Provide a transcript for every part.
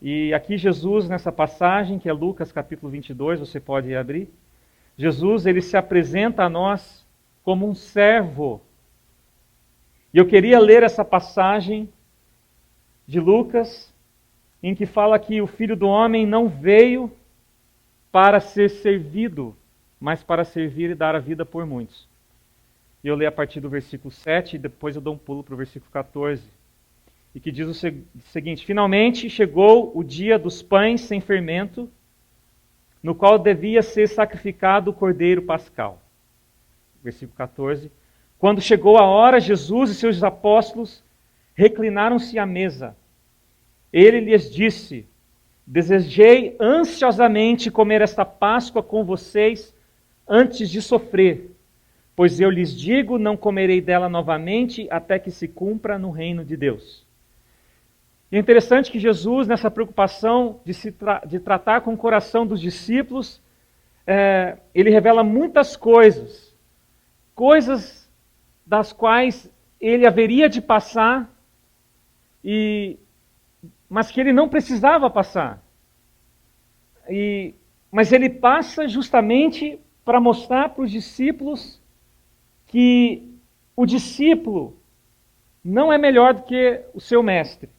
E aqui Jesus, nessa passagem, que é Lucas capítulo 22, você pode abrir, Jesus, ele se apresenta a nós como um servo. E eu queria ler essa passagem de Lucas, em que fala que o Filho do Homem não veio para ser servido, mas para servir e dar a vida por muitos. E eu leio a partir do versículo 7 e depois eu dou um pulo para o versículo 14. E que diz o seguinte: finalmente chegou o dia dos pães sem fermento, no qual devia ser sacrificado o cordeiro pascal. Versículo 14. Quando chegou a hora, Jesus e seus apóstolos reclinaram-se à mesa. Ele lhes disse: desejei ansiosamente comer esta Páscoa com vocês antes de sofrer, pois eu lhes digo, não comerei dela novamente até que se cumpra no reino de Deus. E é interessante que Jesus, nessa preocupação de tratar com o coração dos discípulos, ele revela muitas coisas das quais ele haveria de passar, mas que ele não precisava passar. Mas ele passa justamente para mostrar para os discípulos que o discípulo não é melhor do que o seu mestre.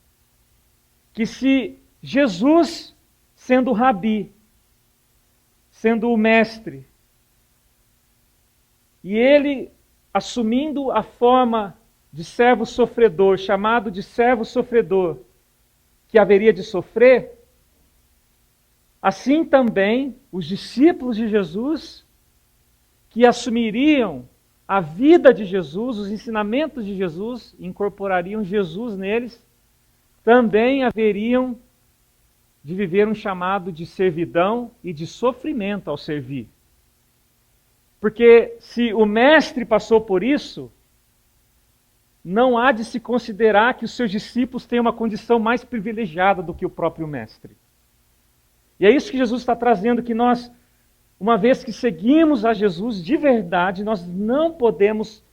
Que se Jesus, sendo o rabi, sendo o mestre, e ele assumindo a forma de servo sofredor, chamado de servo sofredor, que haveria de sofrer, assim também os discípulos de Jesus, que assumiriam a vida de Jesus, os ensinamentos de Jesus, incorporariam Jesus neles, também haveriam de viver um chamado de servidão e de sofrimento ao servir. Porque se o mestre passou por isso, não há de se considerar que os seus discípulos têm uma condição mais privilegiada do que o próprio mestre. E é isso que Jesus está trazendo, que nós, uma vez que seguimos a Jesus de verdade, nós não podemos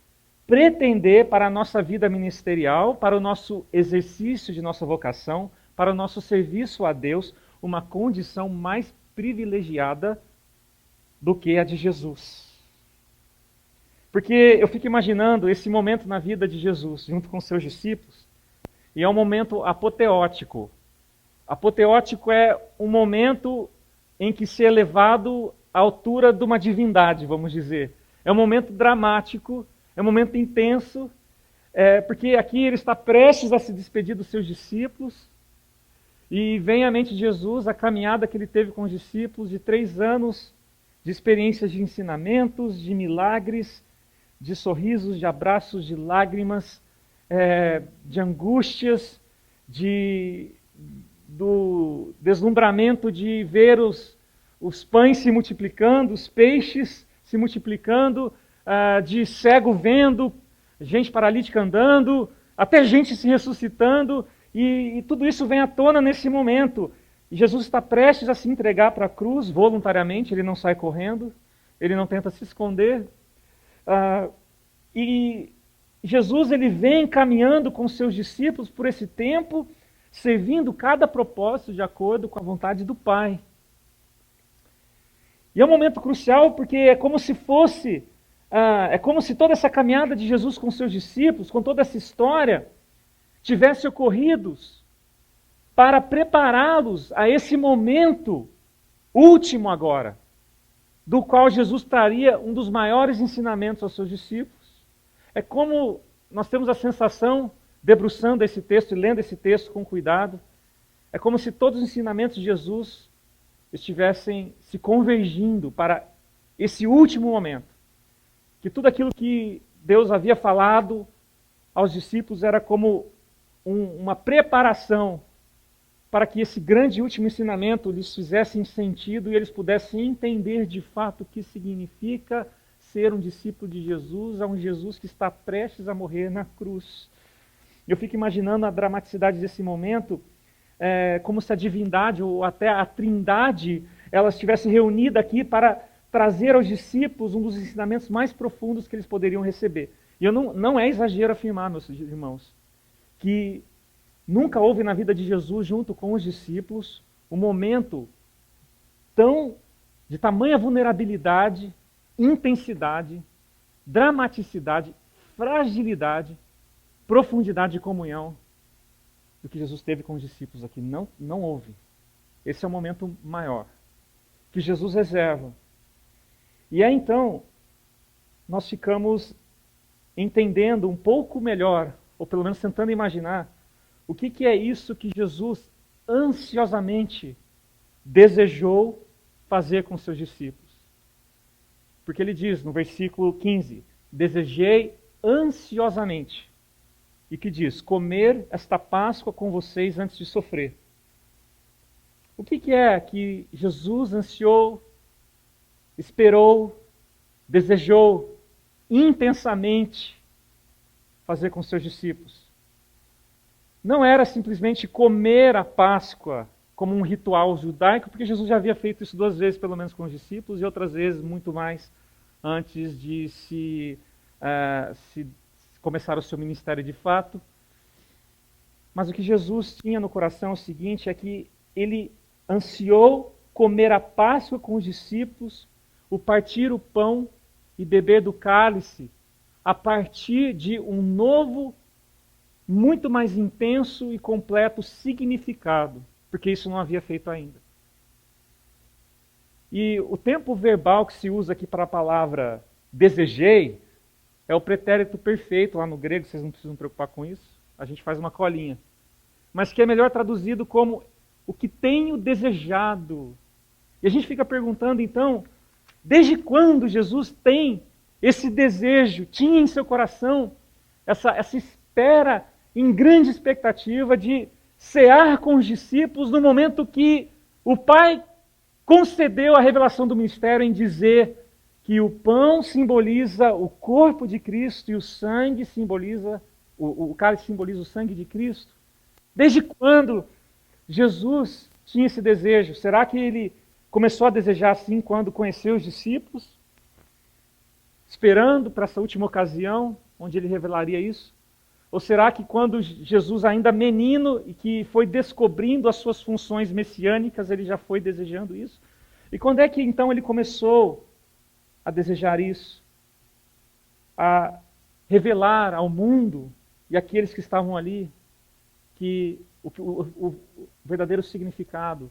pretender para a nossa vida ministerial, para o nosso exercício de nossa vocação, para o nosso serviço a Deus, uma condição mais privilegiada do que a de Jesus. Porque eu fico imaginando esse momento na vida de Jesus, junto com seus discípulos, e é um momento apoteótico. Apoteótico é um momento em que se é elevado à altura de uma divindade, vamos dizer. É um momento dramático, é um momento intenso, porque aqui ele está prestes a se despedir dos seus discípulos, e vem à mente de Jesus a caminhada que ele teve com os discípulos de 3 anos de experiências de ensinamentos, de milagres, de sorrisos, de abraços, de lágrimas, de angústias, do deslumbramento de ver os pães se multiplicando, os peixes se multiplicando, de cego vendo, gente paralítica andando, até gente se ressuscitando, e tudo isso vem à tona nesse momento. E Jesus está prestes a se entregar para a cruz voluntariamente, ele não sai correndo, ele não tenta se esconder. E Jesus ele vem caminhando com seus discípulos por esse tempo, servindo cada propósito de acordo com a vontade do Pai. E é um momento crucial porque é como se toda essa caminhada de Jesus com seus discípulos, com toda essa história, tivesse ocorrido para prepará-los a esse momento último agora, do qual Jesus traria um dos maiores ensinamentos aos seus discípulos. É como nós temos a sensação, debruçando esse texto e lendo esse texto com cuidado, é como se todos os ensinamentos de Jesus estivessem se convergindo para esse último momento. Que tudo aquilo que Deus havia falado aos discípulos era como uma preparação para que esse grande último ensinamento lhes fizesse sentido e eles pudessem entender de fato o que significa ser um discípulo de Jesus, a um Jesus que está prestes a morrer na cruz. Eu fico imaginando a dramaticidade desse momento, como se a divindade ou até a trindade ela estivesse reunida aqui para trazer aos discípulos um dos ensinamentos mais profundos que eles poderiam receber. E não é exagero afirmar, meus irmãos, que Nunca houve na vida de Jesus, junto com os discípulos, um momento de tamanha vulnerabilidade, intensidade, dramaticidade, fragilidade, profundidade de comunhão do que Jesus teve com os discípulos aqui. Não houve. Esse é o momento maior que Jesus reserva. E aí então, nós ficamos entendendo um pouco melhor, ou pelo menos tentando imaginar, o que é isso que Jesus ansiosamente desejou fazer com seus discípulos. Porque ele diz no versículo 15, desejei ansiosamente. E que diz, comer esta Páscoa com vocês antes de sofrer. O que é que Jesus ansiou, esperou, desejou intensamente fazer com seus discípulos? Não era simplesmente comer a Páscoa como um ritual judaico, porque Jesus já havia feito isso 2 vezes, pelo menos com os discípulos, e outras vezes muito mais antes de se começar o seu ministério de fato. Mas o que Jesus tinha no coração é o seguinte, é que ele ansiou comer a Páscoa com os discípulos, o partir o pão e beber do cálice, a partir de um novo, muito mais intenso e completo significado, porque isso não havia feito ainda. E o tempo verbal que se usa aqui para a palavra desejei é o pretérito perfeito lá no grego, vocês não precisam preocupar com isso, a gente faz uma colinha. Mas que é melhor traduzido como o que tenho desejado. E a gente fica perguntando então, desde quando Jesus tem esse desejo, tinha em seu coração essa espera em grande expectativa de cear com os discípulos no momento que o Pai concedeu a revelação do mistério em dizer que o pão simboliza o corpo de Cristo e o sangue simboliza, o cálice simboliza o sangue de Cristo. Desde quando Jesus tinha esse desejo? Será que ele começou a desejar assim quando conheceu os discípulos? Esperando para essa última ocasião, onde ele revelaria isso? Ou será que quando Jesus ainda menino e que foi descobrindo as suas funções messiânicas, ele já foi desejando isso? E quando é que então ele começou a desejar isso? A revelar ao mundo e àqueles que estavam ali que o verdadeiro significado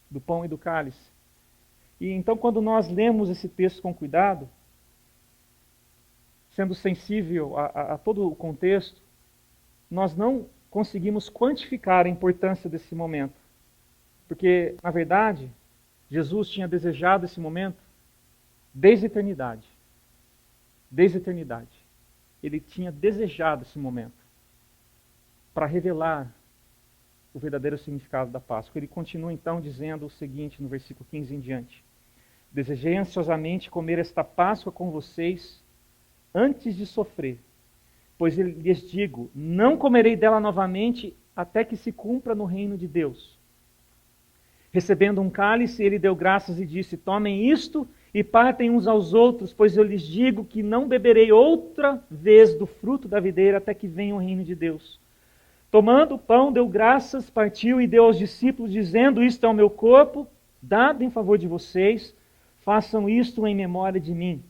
do pão e do cálice. E então quando nós lemos esse texto com cuidado, sendo sensível a todo o contexto, nós não conseguimos quantificar a importância desse momento. Porque, na verdade, Jesus tinha desejado esse momento desde a eternidade. Desde a eternidade. Ele tinha desejado esse momento para revelar o verdadeiro significado da Páscoa. Ele continua então dizendo o seguinte no versículo 15 em diante. Desejei ansiosamente comer esta Páscoa com vocês antes de sofrer. Pois eu lhes digo, não comerei dela novamente até que se cumpra no reino de Deus. Recebendo um cálice, ele deu graças e disse, tomem isto e partem uns aos outros, pois eu lhes digo que não beberei outra vez do fruto da videira até que venha o reino de Deus. Tomando o pão, deu graças, partiu e deu aos discípulos, dizendo, isto é o meu corpo, dado em favor de vocês, façam isto em memória de mim.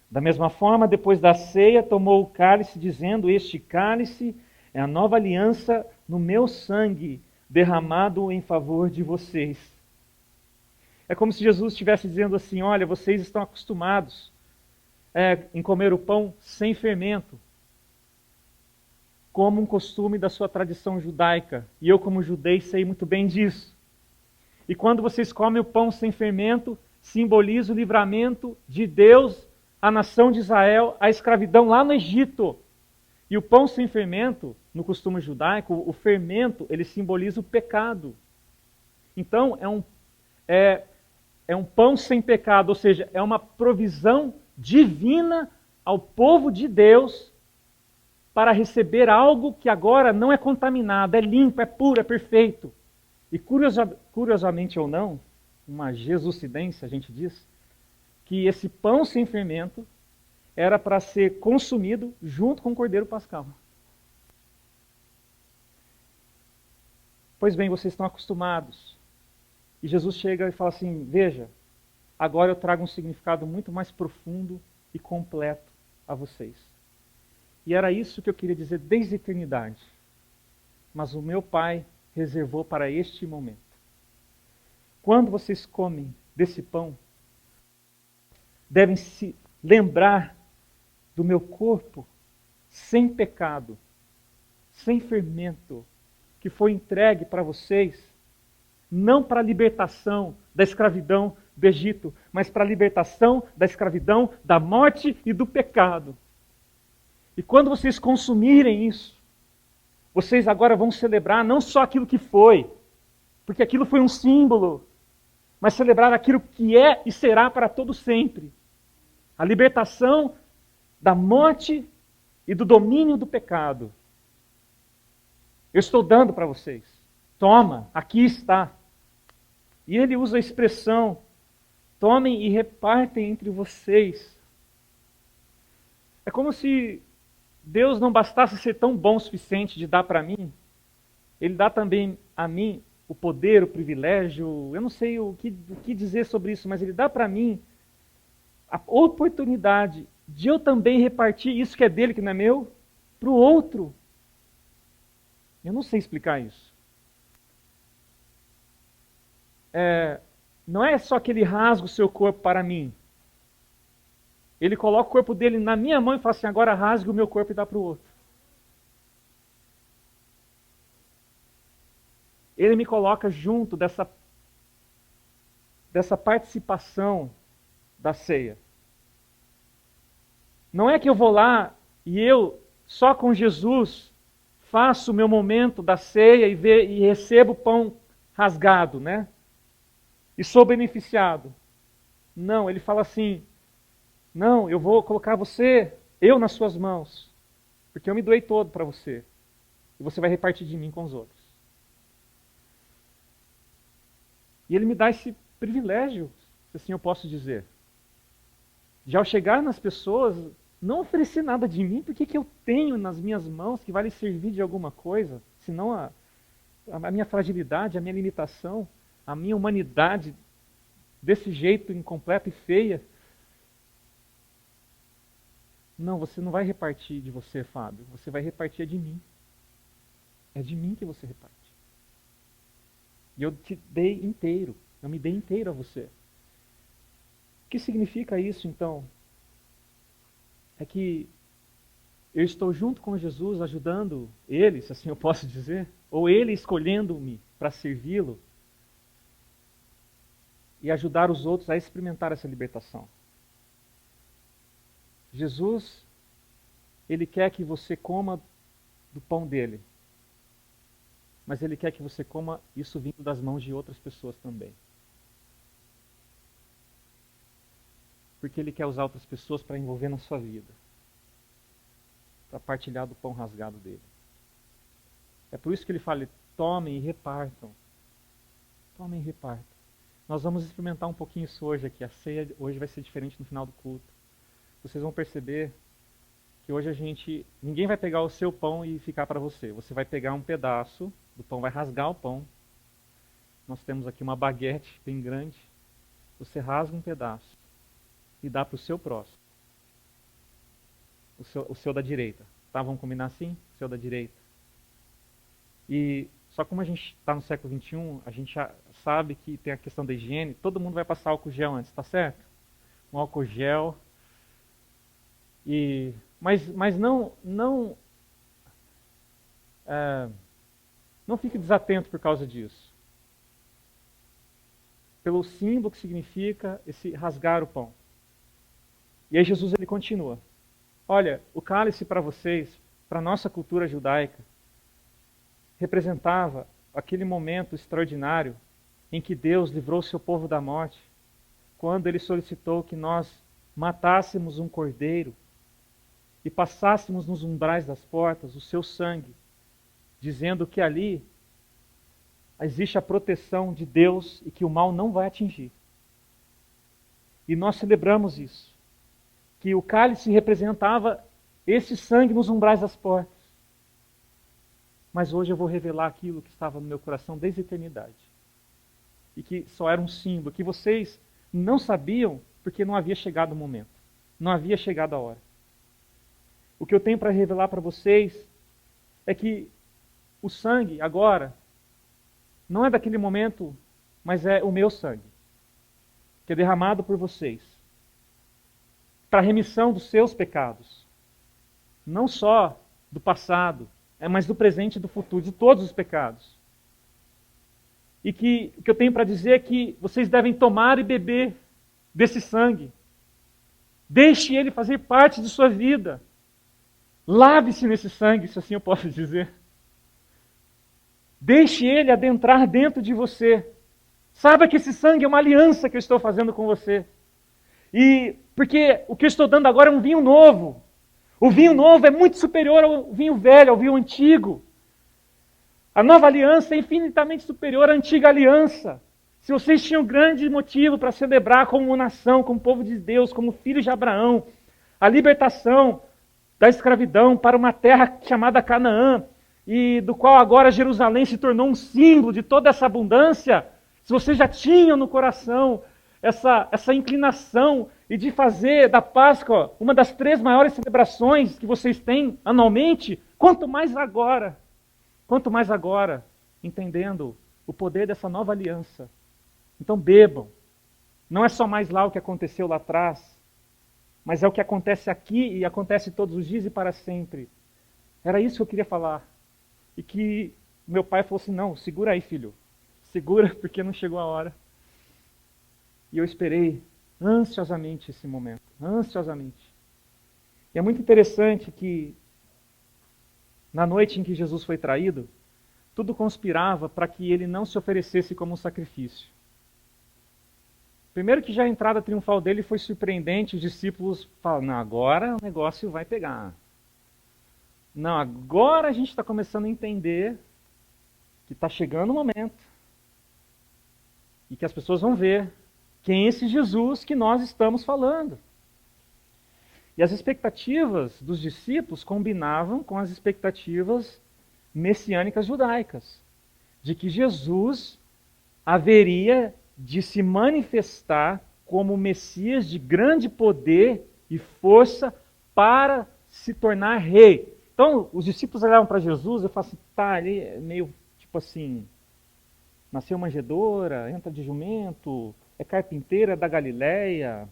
Da mesma forma, depois da ceia, tomou o cálice, dizendo, este cálice é a nova aliança no meu sangue, derramado em favor de vocês. É como se Jesus estivesse dizendo assim, olha, vocês estão acostumados em comer o pão sem fermento, como um costume da sua tradição judaica. E eu, como judeu, sei muito bem disso. E quando vocês comem o pão sem fermento, simboliza o livramento de Deus, a nação de Israel, a escravidão lá no Egito. E o pão sem fermento, no costume judaico, o fermento, ele simboliza o pecado. Então, é um pão sem pecado, ou seja, é uma provisão divina ao povo de Deus para receber algo que agora não é contaminado, é limpo, é puro, é perfeito. E curiosamente ou não, uma jesucidência, a gente diz, que esse pão sem fermento era para ser consumido junto com o cordeiro pascal. Pois bem, vocês estão acostumados. E Jesus chega e fala assim, veja, agora eu trago um significado muito mais profundo e completo a vocês. E era isso que eu queria dizer desde a eternidade. Mas o meu Pai reservou para este momento. Quando vocês comem desse pão, devem se lembrar do meu corpo sem pecado, sem fermento, que foi entregue para vocês, não para a libertação da escravidão do Egito, mas para a libertação da escravidão, da morte e do pecado. E quando vocês consumirem isso, vocês agora vão celebrar não só aquilo que foi, porque aquilo foi um símbolo, mas celebrar aquilo que é e será para todo sempre. A libertação da morte e do domínio do pecado. Eu estou dando para vocês. Toma, aqui está. E ele usa a expressão, tomem e repartem entre vocês. É como se Deus não bastasse ser tão bom o suficiente de dar para mim, Ele dá também a mim o poder, o privilégio, eu não sei o que dizer sobre isso, mas Ele dá para mim a oportunidade de eu também repartir isso que é dele, que não é meu, para o outro. Eu não sei explicar isso. Não é só que ele rasga o seu corpo para mim. Ele coloca o corpo dele na minha mão e fala assim, agora rasgue o meu corpo e dá para o outro. Ele me coloca junto dessa participação da ceia. Não é que eu vou lá e eu, só com Jesus, faço o meu momento da ceia e recebo o pão rasgado, né? E sou beneficiado. Não, ele fala assim, não, eu vou colocar eu nas suas mãos, porque eu me doei todo para você. E você vai repartir de mim com os outros. E ele me dá esse privilégio, se assim eu posso dizer. De ao chegar nas pessoas, não oferecer nada de mim, porque que eu tenho nas minhas mãos que vai lhe servir de alguma coisa, senão a minha fragilidade, a minha limitação, a minha humanidade desse jeito incompleta e feia. Não, você não vai repartir de você, Fábio. Você vai repartir de mim. É de mim que você reparte. E eu te dei inteiro. Eu me dei inteiro a você. O que significa isso, então? É que eu estou junto com Jesus, ajudando ele, se assim eu posso dizer, ou ele escolhendo-me para servi-lo e ajudar os outros a experimentar essa libertação. Jesus, ele quer que você coma do pão dele, mas ele quer que você coma isso vindo das mãos de outras pessoas também. Porque ele quer usar outras pessoas para envolver na sua vida, para partilhar do pão rasgado dele. É por isso que ele fala, tomem e repartam. Tomem e repartam. Nós vamos experimentar um pouquinho isso hoje aqui. A ceia hoje vai ser diferente no final do culto. Vocês vão perceber que hoje ninguém vai pegar o seu pão e ficar para você. Você vai pegar um pedaço do pão, vai rasgar o pão. Nós temos aqui uma baguete bem grande. Você rasga um pedaço e dá para o seu próximo. O seu da direita. Tá? Vamos combinar assim? O seu da direita. E só como a gente está no século XXI, a gente já sabe que tem a questão da higiene, todo mundo vai passar álcool gel antes, tá certo? Um álcool gel. Mas não fique desatento por causa disso. Pelo símbolo que significa esse rasgar o pão. E aí Jesus ele continua. Olha, o cálice para vocês, para a nossa cultura judaica, representava aquele momento extraordinário em que Deus livrou seu povo da morte, quando ele solicitou que nós matássemos um cordeiro e passássemos nos umbrais das portas o seu sangue, dizendo que ali existe a proteção de Deus e que o mal não vai atingir. E nós celebramos isso, que o cálice representava esse sangue nos umbrais das portas. Mas hoje eu vou revelar aquilo que estava no meu coração desde a eternidade. E que só era um símbolo, que vocês não sabiam porque não havia chegado o momento. Não havia chegado a hora. O que eu tenho para revelar para vocês é que o sangue agora não é daquele momento, mas é o meu sangue, que é derramado por vocês, para a remissão dos seus pecados. Não só do passado, mas do presente e do futuro, de todos os pecados. E que o que eu tenho para dizer é que vocês devem tomar e beber desse sangue. Deixe ele fazer parte de sua vida. Lave-se nesse sangue, se assim eu posso dizer. Deixe ele adentrar dentro de você. Saiba que esse sangue é uma aliança que eu estou fazendo com você. E porque o que eu estou dando agora é um vinho novo. O vinho novo é muito superior ao vinho velho, ao vinho antigo. A nova aliança é infinitamente superior à antiga aliança. Se vocês tinham grande motivo para celebrar como nação, como povo de Deus, como filhos de Abraão, a libertação da escravidão para uma terra chamada Canaã, e do qual agora Jerusalém se tornou um símbolo de toda essa abundância, se vocês já tinham no coração essa inclinação e de fazer da Páscoa uma das 3 maiores celebrações que vocês têm anualmente, quanto mais agora, entendendo o poder dessa nova aliança. Então bebam. Não é só mais lá o que aconteceu lá atrás, mas é o que acontece aqui e acontece todos os dias e para sempre. Era isso que eu queria falar. E que meu pai falou assim, não, segura aí, filho. Segura, porque não chegou a hora. E eu esperei ansiosamente esse momento. Ansiosamente. E é muito interessante que na noite em que Jesus foi traído, tudo conspirava para que ele não se oferecesse como um sacrifício. Primeiro que já a entrada triunfal dele foi surpreendente, os discípulos falam, não, agora o negócio vai pegar. Não, agora a gente está começando a entender que está chegando o momento e que as pessoas vão ver quem é esse Jesus que nós estamos falando. E as expectativas dos discípulos combinavam com as expectativas messiânicas judaicas, de que Jesus haveria de se manifestar como Messias de grande poder e força para se tornar rei. Então, os discípulos olhavam para Jesus e falavam assim, tá, ele é meio tipo assim, nasceu manjedoura, entra de jumento, é carpinteira da Galileia.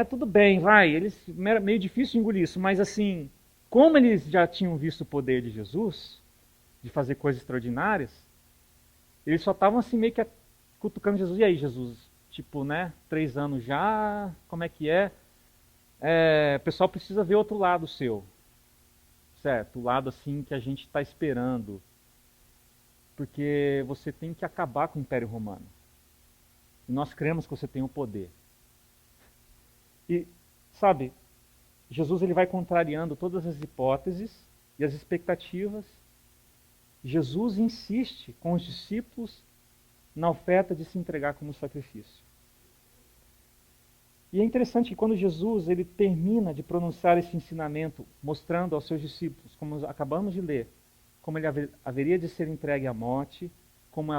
Tudo bem, vai, eles meio difícil engolir isso, mas assim, como eles já tinham visto o poder de Jesus, de fazer coisas extraordinárias, eles só estavam assim meio que cutucando Jesus. E aí, Jesus? Tipo, 3 anos já, como é que é? O pessoal precisa ver outro lado seu. Certo? O lado assim que a gente está esperando. Porque você tem que acabar com o Império Romano. E nós cremos que você tem o poder. E, sabe, Jesus ele vai contrariando todas as hipóteses e as expectativas. Jesus insiste com os discípulos na oferta de se entregar como sacrifício. E é interessante que quando Jesus ele termina de pronunciar esse ensinamento, mostrando aos seus discípulos, como acabamos de ler, como ele haveria de ser entregue à morte, como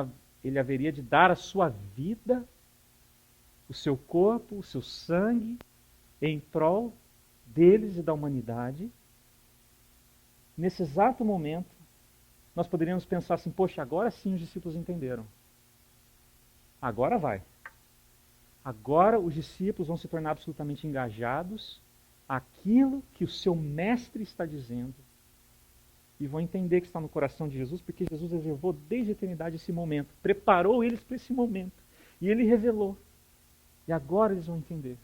ele haveria de dar a sua vida, o seu corpo, o seu sangue, em prol deles e da humanidade, nesse exato momento, nós poderíamos pensar assim, poxa, agora sim os discípulos entenderam. Agora vai. Agora os discípulos vão se tornar absolutamente engajados àquilo que o seu mestre está dizendo e vão entender que está no coração de Jesus, porque Jesus reservou desde a eternidade esse momento, preparou eles para esse momento e ele revelou. E agora eles vão entender.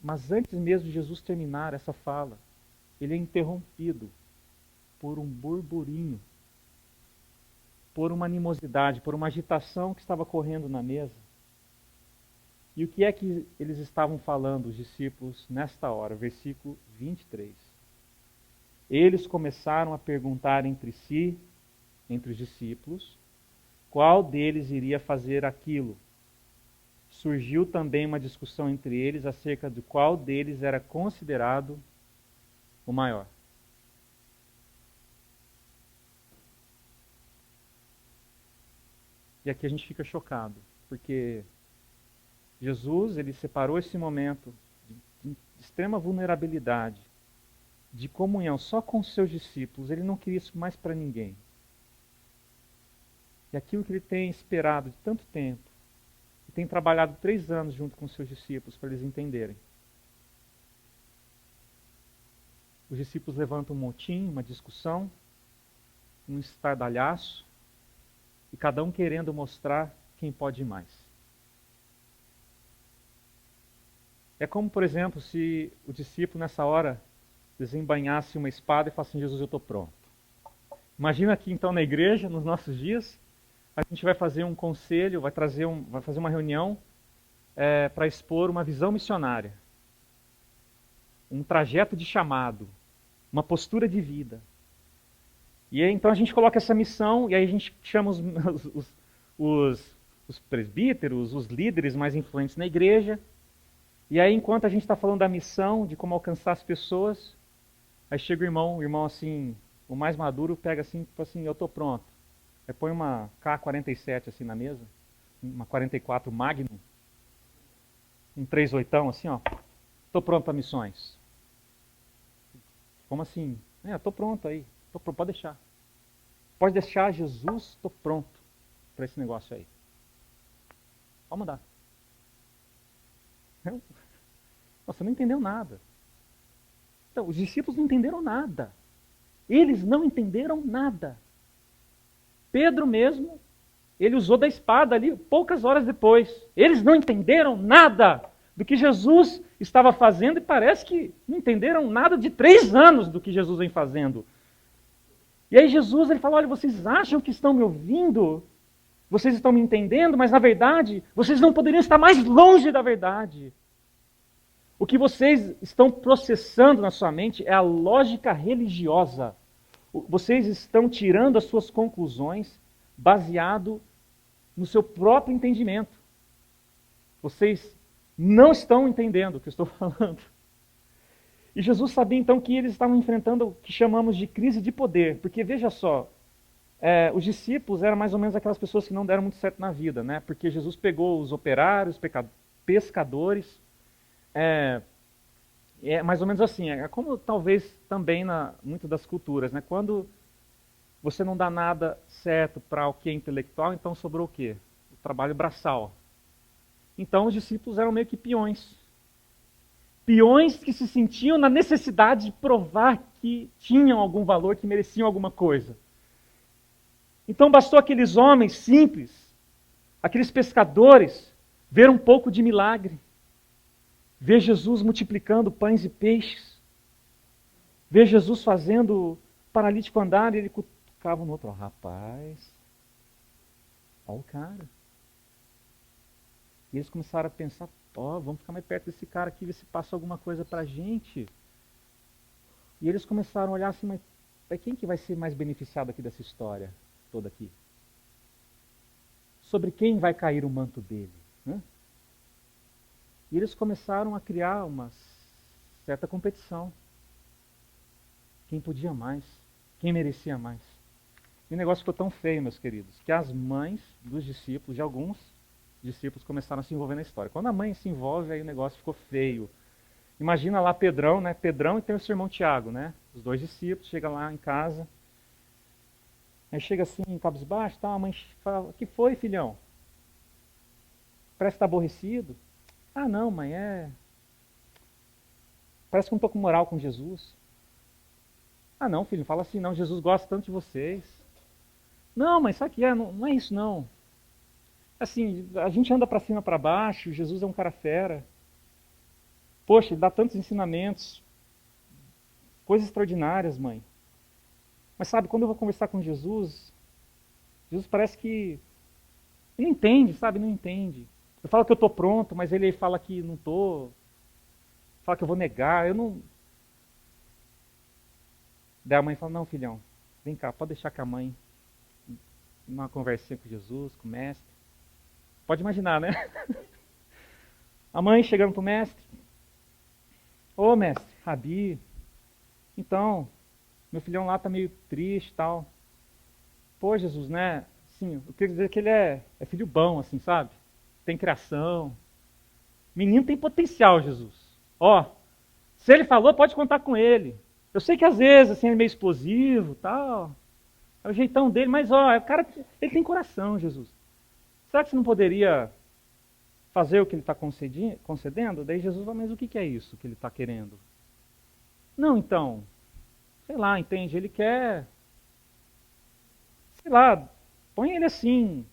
Mas antes mesmo de Jesus terminar essa fala, ele é interrompido por um burburinho, por uma animosidade, por uma agitação que estava correndo na mesa. E o que é que eles estavam falando, os discípulos, nesta hora? Versículo 23. Eles começaram a perguntar entre si, entre os discípulos, qual deles iria fazer aquilo. Surgiu também uma discussão entre eles acerca de qual deles era considerado o maior. E aqui a gente fica chocado, porque Jesus, ele separou esse momento de extrema vulnerabilidade, de comunhão só com os seus discípulos. Ele não queria isso mais para ninguém. E aquilo que ele tem esperado de tanto tempo, e tem trabalhado 3 anos junto com os seus discípulos para eles entenderem. Os discípulos levantam um motim, uma discussão, um estardalhaço, e cada um querendo mostrar quem pode mais. É como, por exemplo, se o discípulo nessa hora desembainhasse uma espada e falasse assim: Jesus, eu estou pronto. Imagina aqui então na igreja, nos nossos dias, a gente vai fazer um conselho, vai fazer uma reunião para expor uma visão missionária, um trajeto de chamado, uma postura de vida. E aí, então a gente coloca essa missão, e aí a gente chama os presbíteros, os líderes mais influentes na igreja. E aí, enquanto a gente está falando da missão, de como alcançar as pessoas, aí chega o irmão assim, o mais maduro, pega assim, tipo assim: eu estou pronto. Aí põe uma K-47 assim na mesa, uma 44 Magnum, um 38 assim, ó. Estou pronto para missões. Como assim? Estou pronto aí. Pode deixar. Pode deixar, Jesus, estou pronto para esse negócio aí. Pode mandar. Você não entendeu nada. Então, os discípulos não entenderam nada. Eles não entenderam nada. Pedro mesmo, ele usou da espada ali poucas horas depois. Eles não entenderam nada do que Jesus estava fazendo, e parece que não entenderam nada de 3 anos do que Jesus vem fazendo. E aí Jesus, ele fala: olha, vocês acham que estão me ouvindo? Vocês estão me entendendo, mas na verdade, vocês não poderiam estar mais longe da verdade. O que vocês estão processando na sua mente é a lógica religiosa. Vocês estão tirando as suas conclusões baseado no seu próprio entendimento. Vocês não estão entendendo o que eu estou falando. E Jesus sabia então que eles estavam enfrentando o que chamamos de crise de poder. Porque veja só, os discípulos eram mais ou menos aquelas pessoas que não deram muito certo na vida, né? Porque Jesus pegou os operários, pescadores. É mais ou menos assim, é como talvez também muitas das culturas, né? Quando você não dá nada certo para o que é intelectual, então sobrou o quê? O trabalho braçal. Então os discípulos eram meio que peões. Peões que se sentiam na necessidade de provar que tinham algum valor, que mereciam alguma coisa. Então bastou aqueles homens simples, aqueles pescadores, ver um pouco de milagre. Ver Jesus multiplicando pães e peixes. Ver Jesus fazendo o paralítico andar, e ele cutucava no outro. Rapaz, olha o cara. E eles começaram a pensar: vamos ficar mais perto desse cara aqui, ver se passa alguma coisa pra gente. E eles começaram a olhar assim: mas quem que vai ser mais beneficiado aqui dessa história toda aqui? Sobre quem vai cair o manto dele? Né? E eles começaram a criar uma certa competição. Quem podia mais? Quem merecia mais? E o negócio ficou tão feio, meus queridos, que as mães dos discípulos, de alguns discípulos, começaram a se envolver na história. Quando a mãe se envolve, aí o negócio ficou feio. Imagina lá Pedrão, né? Pedrão e tem o seu irmão Tiago, né? Os 2 discípulos, chegam lá em casa. Aí chega assim, cabisbaixo, a mãe fala: o que foi, filhão? Parece que está aborrecido. Ah, não, mãe, parece que não estou com moral com Jesus. Ah, não, filho, não fala assim não, Jesus gosta tanto de vocês. Não, mas sabe o que é? Não é isso não. Assim, a gente anda para cima, para baixo, Jesus é um cara fera. Poxa, ele dá tantos ensinamentos, coisas extraordinárias, mãe. Mas sabe, quando eu vou conversar com Jesus, Jesus parece que não entende, sabe, não entende. Eu falo que eu estou pronto, mas ele fala que não estou. Fala que eu vou negar, eu não... Daí a mãe fala: não, filhão, vem cá, pode deixar com a mãe. Uma conversinha com Jesus, com o mestre. Pode imaginar, né? A mãe chegando para o mestre: ô mestre, Rabi, então, meu filhão lá está meio triste e tal. Pô, Jesus, né? Sim, eu queria dizer que ele é filho bom, assim, sabe? Tem criação. Menino tem potencial, Jesus. Ó, se ele falou, pode contar com ele. Eu sei que às vezes, assim, ele é meio explosivo, tal. É o jeitão dele, mas ó, o cara, ele tem coração, Jesus. Será que você não poderia fazer o que ele está concedendo? Daí Jesus fala, mas o que é isso que ele está querendo? Não, então, sei lá, entende? Ele quer, sei lá, põe ele assim,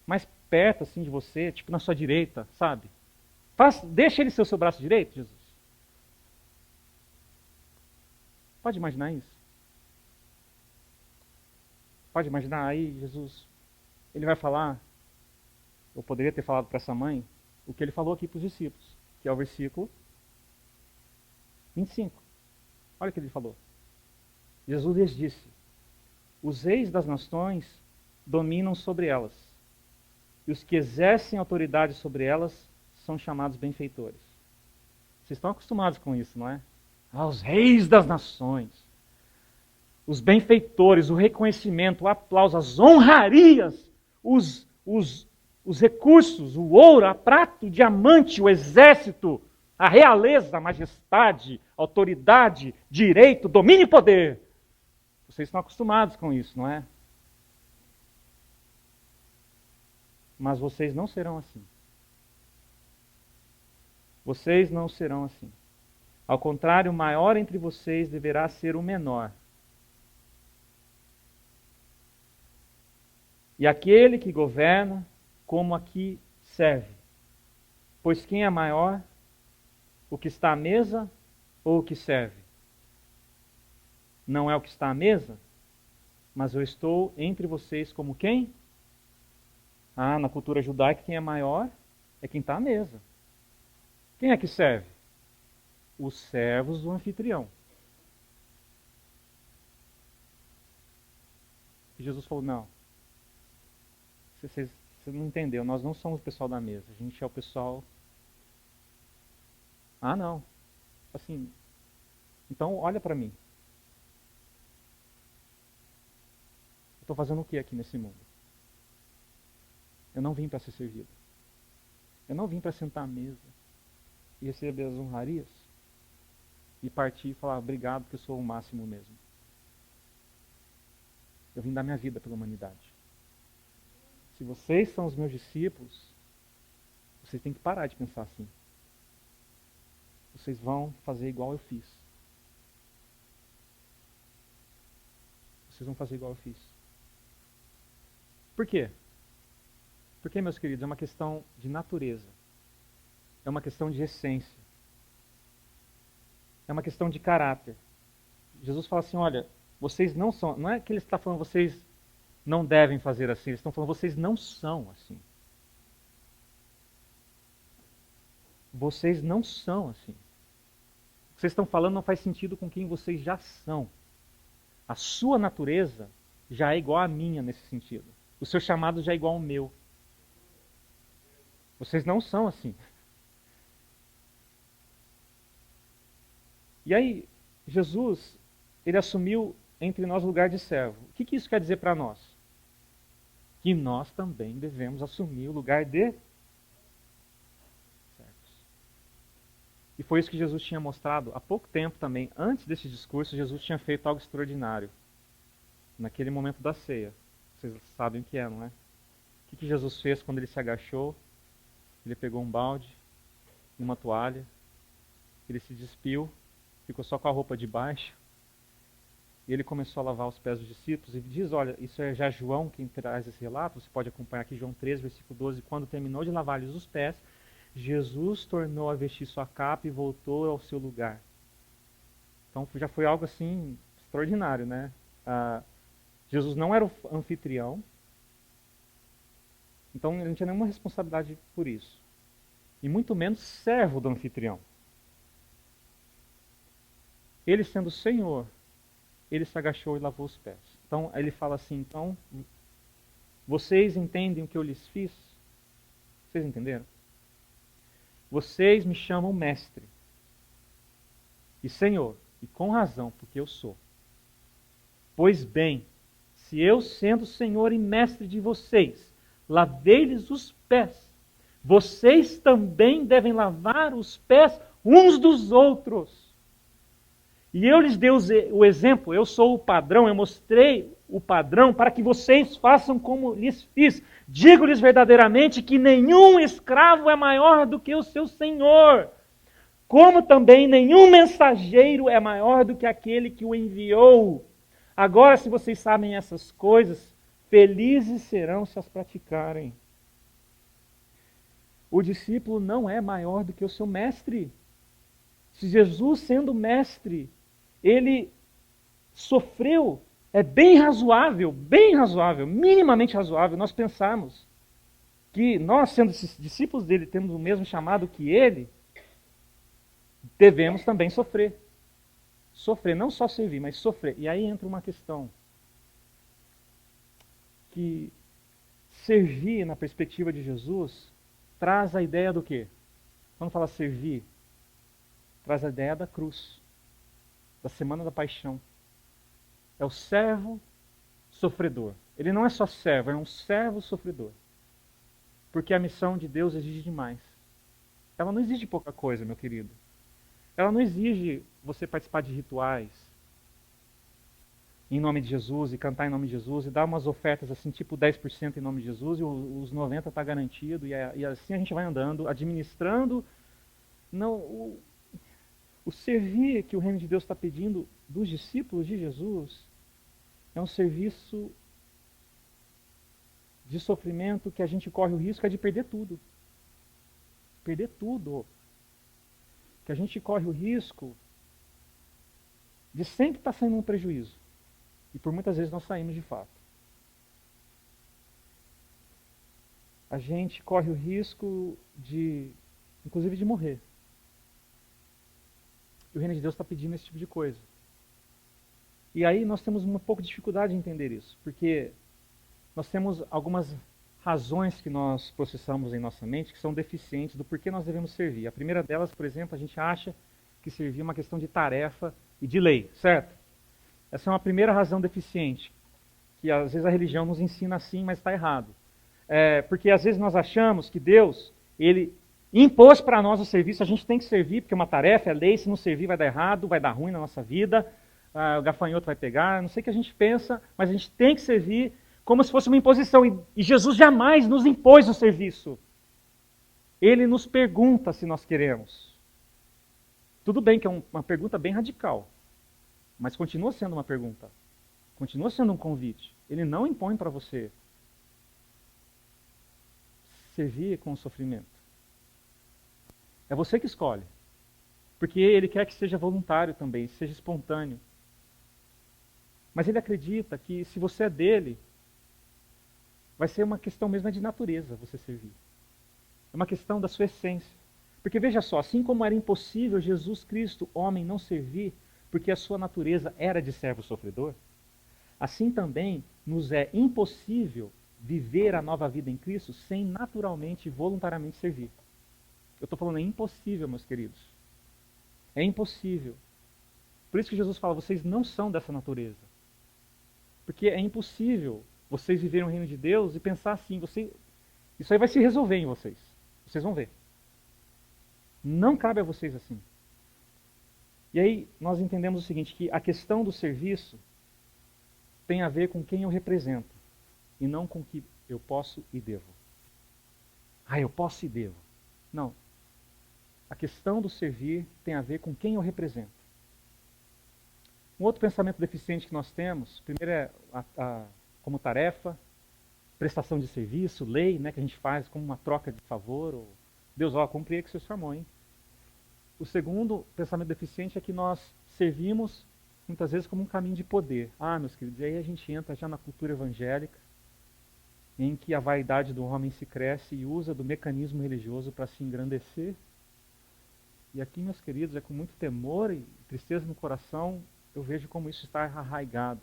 mais perto assim de você, tipo na sua direita, sabe? Deixa ele ser o seu braço direito, Jesus. Pode imaginar isso? Pode imaginar aí, Jesus, ele vai falar, eu poderia ter falado para essa mãe, o que ele falou aqui para os discípulos, que é o versículo 25. Olha o que ele falou. Jesus lhes disse, os reis das nações dominam sobre elas, e os que exercem autoridade sobre elas são chamados benfeitores. Vocês estão acostumados com isso, não é? Ah, os reis das nações, os benfeitores, o reconhecimento, o aplauso, as honrarias, os recursos, o ouro, a prata, o diamante, o exército, a realeza, a majestade, a autoridade, direito, domínio e poder. Vocês estão acostumados com isso, não é? Mas vocês não serão assim. Vocês não serão assim. Ao contrário, o maior entre vocês deverá ser o menor. E aquele que governa, como aqui serve. Pois quem é maior, o que está à mesa ou o que serve? Não é o que está à mesa, mas eu estou entre vocês como quem? Ah, na cultura judaica, quem é maior é quem está à mesa. Quem é que serve? Os servos do anfitrião. E Jesus falou, não, você não entendeu, nós não somos o pessoal da mesa, a gente é o pessoal... Ah, não. Assim, então olha para mim. Eu estou fazendo o que aqui nesse mundo? Eu não vim para ser servido. Eu não vim para sentar à mesa e receber as honrarias e partir e falar obrigado porque eu sou o máximo mesmo. Eu vim dar minha vida pela humanidade. Se vocês são os meus discípulos, vocês têm que parar de pensar assim. Vocês vão fazer igual eu fiz. Vocês vão fazer igual eu fiz. Por quê? Porque, meus queridos, é uma questão de natureza. É uma questão de essência. É uma questão de caráter. Jesus fala assim, olha, vocês não são... Não é que ele está falando, vocês não devem fazer assim. Eles estão falando, vocês não são assim. Vocês não são assim. O que vocês estão falando não faz sentido com quem vocês já são. A sua natureza já é igual à minha nesse sentido. O seu chamado já é igual ao meu. Vocês não são assim. E aí, Jesus, ele assumiu entre nós o lugar de servo. O que isso quer dizer para nós? Que nós também devemos assumir o lugar de servos. E foi isso que Jesus tinha mostrado há pouco tempo também. Antes desse discurso, Jesus tinha feito algo extraordinário. Naquele momento da ceia. Vocês sabem o que é, não é? O que Jesus fez quando ele se agachou? Ele pegou um balde e uma toalha. Ele se despiu, ficou só com a roupa de baixo. E ele começou a lavar os pés dos discípulos. E diz, olha, isso é já João quem traz esse relato. Você pode acompanhar aqui João 13, versículo 12. Quando terminou de lavar-lhes os pés, Jesus tornou a vestir sua capa e voltou ao seu lugar. Então já foi algo assim extraordinário, né? Jesus não era o anfitrião. Então ele não tinha nenhuma responsabilidade por isso. E muito menos servo do anfitrião. Ele sendo o Senhor, ele se agachou e lavou os pés. Então ele fala assim, então, vocês entendem o que eu lhes fiz? Vocês entenderam? Vocês me chamam mestre e Senhor, e com razão, porque eu sou. Pois bem, se eu, sendo Senhor e Mestre de vocês, lavei-lhes os pés, vocês também devem lavar os pés uns dos outros. E eu lhes dei o exemplo, eu sou o padrão, eu mostrei o padrão para que vocês façam como lhes fiz. Digo-lhes verdadeiramente que nenhum escravo é maior do que o seu senhor, como também nenhum mensageiro é maior do que aquele que o enviou. Agora, se vocês sabem essas coisas, felizes serão se as praticarem. O discípulo não é maior do que o seu mestre. Se Jesus, sendo mestre, ele sofreu, é bem razoável, minimamente razoável, nós pensarmos que nós, sendo discípulos dele, temos o mesmo chamado que ele, devemos também sofrer. Sofrer, não só servir, mas sofrer. E aí entra uma questão que servir na perspectiva de Jesus traz a ideia do quê? Quando fala servir, traz a ideia da cruz, da semana da paixão. É o servo sofredor. Ele não é só servo, é um servo sofredor. Porque a missão de Deus exige demais. Ela não exige pouca coisa, meu querido. Ela não exige você participar de rituais em nome de Jesus e cantar em nome de Jesus e dar umas ofertas assim, tipo 10% em nome de Jesus e os 90% está garantido e assim a gente vai andando, administrando. Não, o servir que o reino de Deus está pedindo dos discípulos de Jesus é um serviço de sofrimento que a gente corre o risco de perder tudo. Perder tudo. Que a gente corre o risco de sempre estar saindo um prejuízo. E por muitas vezes nós saímos de fato. A gente corre o risco inclusive de morrer. E o reino de Deus está pedindo esse tipo de coisa. E aí nós temos um pouco de dificuldade em entender isso, porque nós temos algumas razões que nós processamos em nossa mente que são deficientes do porquê nós devemos servir. A primeira delas, por exemplo, a gente acha que servir é uma questão de tarefa e de lei, certo? Essa é uma primeira razão deficiente, que às vezes a religião nos ensina assim, mas está errado. Porque às vezes nós achamos que Deus, Ele impôs para nós o serviço, a gente tem que servir, porque é uma tarefa, é lei, se não servir vai dar errado, vai dar ruim na nossa vida, o gafanhoto vai pegar, não sei o que a gente pensa, mas a gente tem que servir como se fosse uma imposição. E Jesus jamais nos impôs o serviço. Ele nos pergunta se nós queremos. Tudo bem que é uma pergunta bem radical, mas continua sendo uma pergunta. Continua sendo um convite. Ele não impõe para você servir com o sofrimento. É você que escolhe. Porque ele quer que seja voluntário também, seja espontâneo. Mas ele acredita que se você é dele, vai ser uma questão mesmo de natureza você servir. É uma questão da sua essência. Porque veja só, assim como era impossível Jesus Cristo, homem, não servir, porque a sua natureza era de servo sofredor, assim também nos é impossível viver a nova vida em Cristo sem naturalmente e voluntariamente servir. Eu estou falando, é impossível, meus queridos. É impossível. Por isso que Jesus fala, vocês não são dessa natureza. Porque é impossível vocês viverem o reino de Deus e pensar assim, isso aí vai se resolver em vocês. Vocês vão ver. Não cabe a vocês assim. E aí nós entendemos o seguinte, que a questão do serviço tem a ver com quem eu represento e não com o que eu posso e devo. Eu posso e devo. Não. A questão do servir tem a ver com quem eu represento. Um outro pensamento deficiente que nós temos, primeiro é como tarefa, prestação de serviço, lei, né, que a gente faz como uma troca de favor. Ou, Deus, cumpri aí que você formou, hein? O segundo pensamento deficiente é que nós servimos muitas vezes como um caminho de poder. Meus queridos, aí a gente entra já na cultura evangélica, em que a vaidade do homem se cresce e usa do mecanismo religioso para se engrandecer. E aqui, meus queridos, é com muito temor e tristeza no coração, eu vejo como isso está arraigado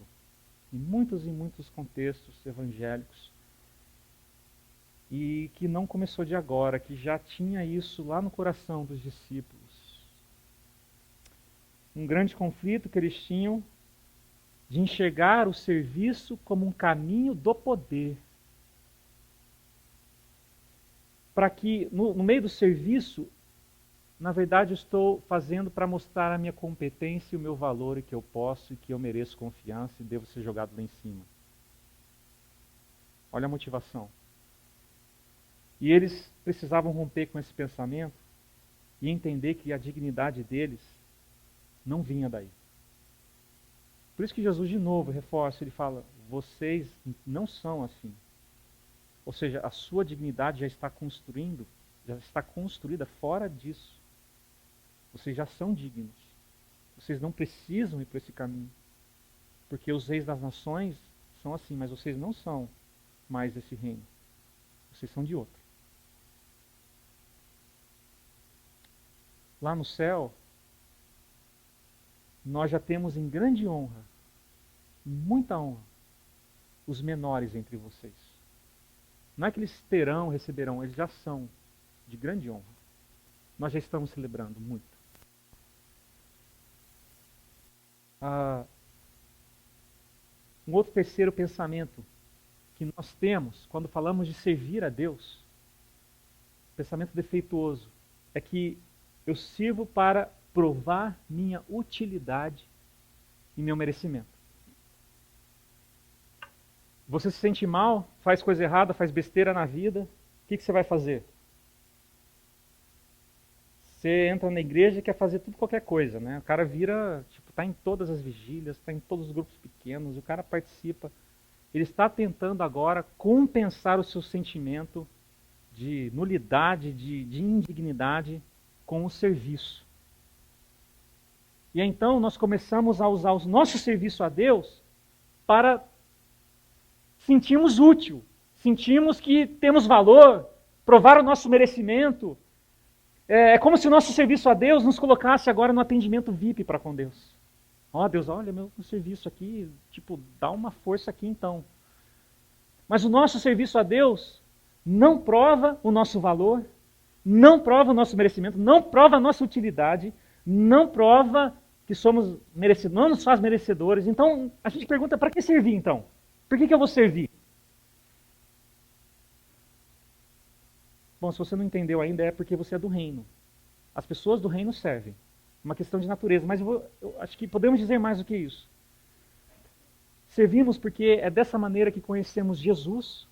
em muitos contextos evangélicos. E que não começou de agora, que já tinha isso lá no coração dos discípulos. Um grande conflito que eles tinham de enxergar o serviço como um caminho do poder. Para que, no meio do serviço, na verdade, eu estou fazendo para mostrar a minha competência e o meu valor, e que eu posso, e que eu mereço confiança e devo ser jogado lá em cima. Olha a motivação. E eles precisavam romper com esse pensamento e entender que a dignidade deles não vinha daí. Por isso que Jesus, de novo, reforça, ele fala, vocês não são assim. Ou seja, a sua dignidade já está construída fora disso. Vocês já são dignos. Vocês não precisam ir por esse caminho. Porque os reis das nações são assim, mas vocês não são mais desse reino. Vocês são de outro. Lá no céu, nós já temos em grande honra, muita honra, os menores entre vocês. Não é que eles receberão, eles já são de grande honra. Nós já estamos celebrando muito. Um outro terceiro pensamento que nós temos quando falamos de servir a Deus, pensamento defeituoso, é que eu sirvo para provar minha utilidade e meu merecimento. Você se sente mal, faz coisa errada, faz besteira na vida, o que você vai fazer? Você entra na igreja e quer fazer tudo qualquer coisa, né? O cara vira, tá em todas as vigílias, está em todos os grupos pequenos, o cara participa. Ele está tentando agora compensar o seu sentimento de nulidade, de indignidade com o serviço. E então nós começamos a usar o nosso serviço a Deus para sentirmos útil, sentirmos que temos valor, provar o nosso merecimento. É como se o nosso serviço a Deus nos colocasse agora no atendimento VIP para com Deus. Ó, Deus, olha meu serviço aqui, dá uma força aqui então. Mas o nosso serviço a Deus não prova o nosso valor, não prova o nosso merecimento, não prova a nossa utilidade, não prova que somos merecedores, não nos faz merecedores. Então, a gente pergunta, para que servir então? Por que eu vou servir? Bom, se você não entendeu ainda, é porque você é do reino. As pessoas do reino servem. Uma questão de natureza. Mas eu acho que podemos dizer mais do que isso. Servimos porque é dessa maneira que conhecemos Jesus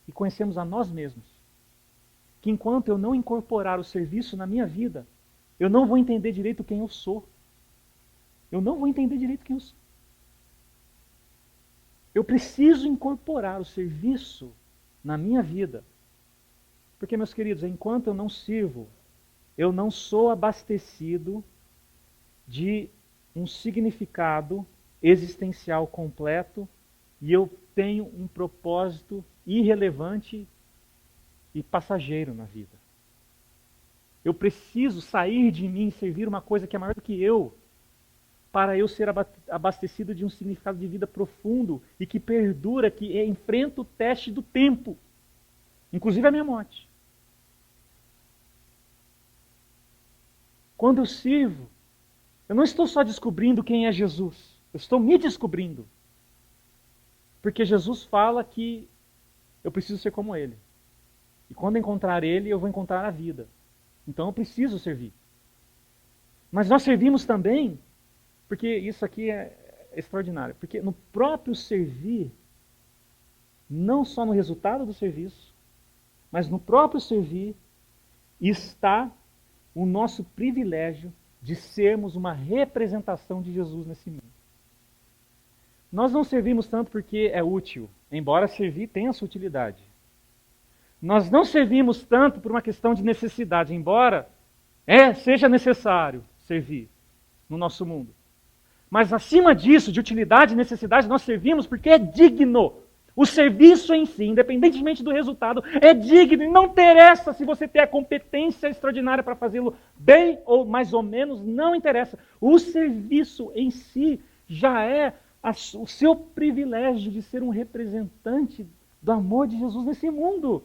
e conhecemos a nós mesmos. Que enquanto eu não incorporar o serviço na minha vida, eu não vou entender direito quem eu sou. Eu não vou entender direito quem eu sou. Eu preciso incorporar o serviço na minha vida. Porque, meus queridos, enquanto eu não sirvo, eu não sou abastecido de um significado existencial completo e eu tenho um propósito irrelevante e passageiro na vida. Eu preciso sair de mim e servir uma coisa que é maior do que eu, para eu ser abastecido de um significado de vida profundo e que perdura, que enfrenta o teste do tempo, inclusive a minha morte. Quando eu sirvo, eu não estou só descobrindo quem é Jesus, eu estou me descobrindo. Porque Jesus fala que eu preciso ser como Ele. E quando encontrar Ele, eu vou encontrar a vida. Então eu preciso servir. Mas nós servimos também, porque isso aqui é extraordinário, porque no próprio servir, não só no resultado do serviço, mas no próprio servir, está o nosso privilégio de sermos uma representação de Jesus nesse mundo. Nós não servimos tanto porque é útil, embora servir tenha a sua utilidade. Nós não servimos tanto por uma questão de necessidade, embora seja necessário servir no nosso mundo. Mas acima disso, de utilidade e necessidade, nós servimos porque é digno. O serviço em si, independentemente do resultado, é digno. E não interessa se você tem a competência extraordinária para fazê-lo bem ou mais ou menos, não interessa. O serviço em si já é o seu privilégio de ser um representante do amor de Jesus nesse mundo.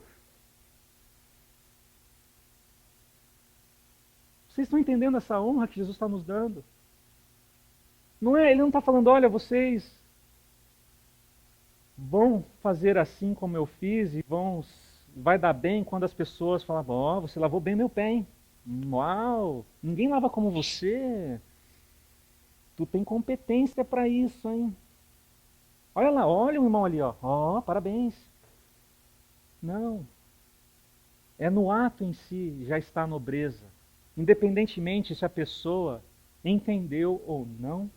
Vocês estão entendendo essa honra que Jesus está nos dando? Não é, ele não está falando, olha, vocês vão fazer assim como eu fiz e vai dar bem quando as pessoas falam, ó, você lavou bem meu pé, hein? Uau, ninguém lava como você. Tu tem competência para isso, hein? Olha lá, olha o irmão ali, ó. Ó, parabéns. Não. É no ato em si já está a nobreza. Independentemente se a pessoa entendeu ou não,